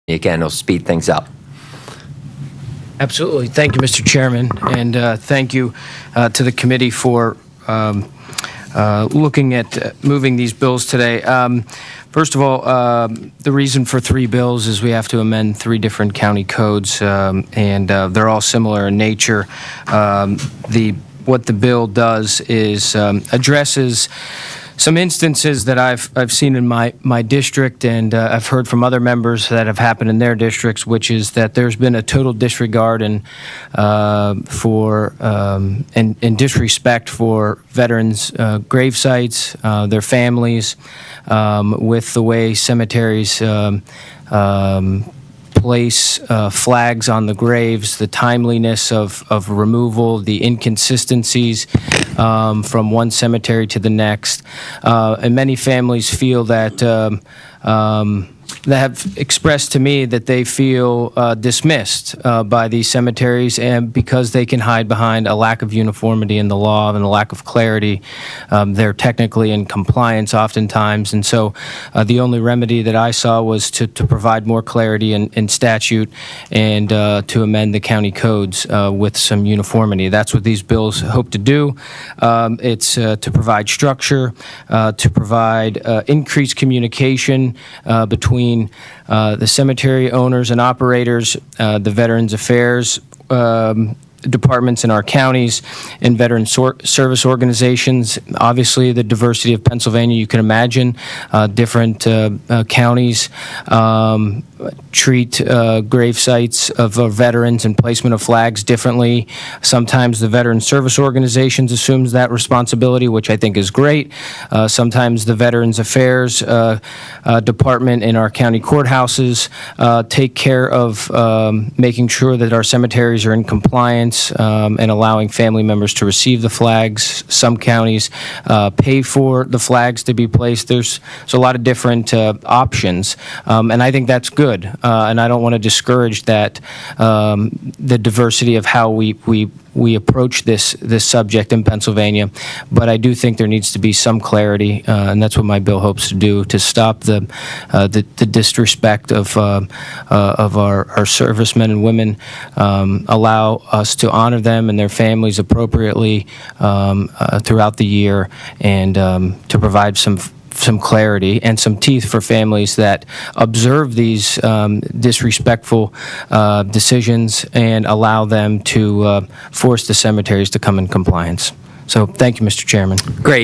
Again, it'll speed things up. Absolutely. Thank you, Mr. Chairman, and thank you to the committee for looking at moving these bills today. First of all, the reason for 3 bills is we have to amend 3 different county codes, and they're all similar in nature. What the bill does is addresses some instances that I've seen in my district, and I've heard from other members that have happened in their districts, which is that there's been a total disregard and disrespect for veterans' grave sites, their families, with the way cemeteries place flags on the graves, the timeliness of removal, the inconsistencies from one cemetery to the next. And many families feel that that have expressed to me that they feel dismissed by these cemeteries, and because they can hide behind a lack of uniformity in the law and a lack of clarity, they're technically in compliance oftentimes. And so the only remedy that I saw was to provide more clarity in statute and to amend the county codes with some uniformity. That's what these bills hope to do. It's to provide structure, to provide increased communication between the cemetery owners and operators, the Veterans Affairs departments in our counties, and veteran service organizations. Obviously, the diversity of Pennsylvania, you can imagine, different counties treat grave sites of veterans and placement of flags differently. Sometimes the veteran service organizations assumes that responsibility, which I think is great. Sometimes the Veterans Affairs department in our county courthouses take care of making sure that our cemeteries are in compliance and allowing family members to receive the flags. Some counties pay for the flags to be placed. There's a lot of different options, and I think that's good. And I don't want to discourage that, the diversity of how we approach this subject in Pennsylvania, but I do think there needs to be some clarity, and that's what my bill hopes to do, to stop the disrespect of our servicemen and women, allow us to honor them and their families appropriately throughout the year, and to provide some clarity and some teeth for families that observe these disrespectful decisions and allow them to force the cemeteries to come in compliance. So thank you, Mr. Chairman. Great.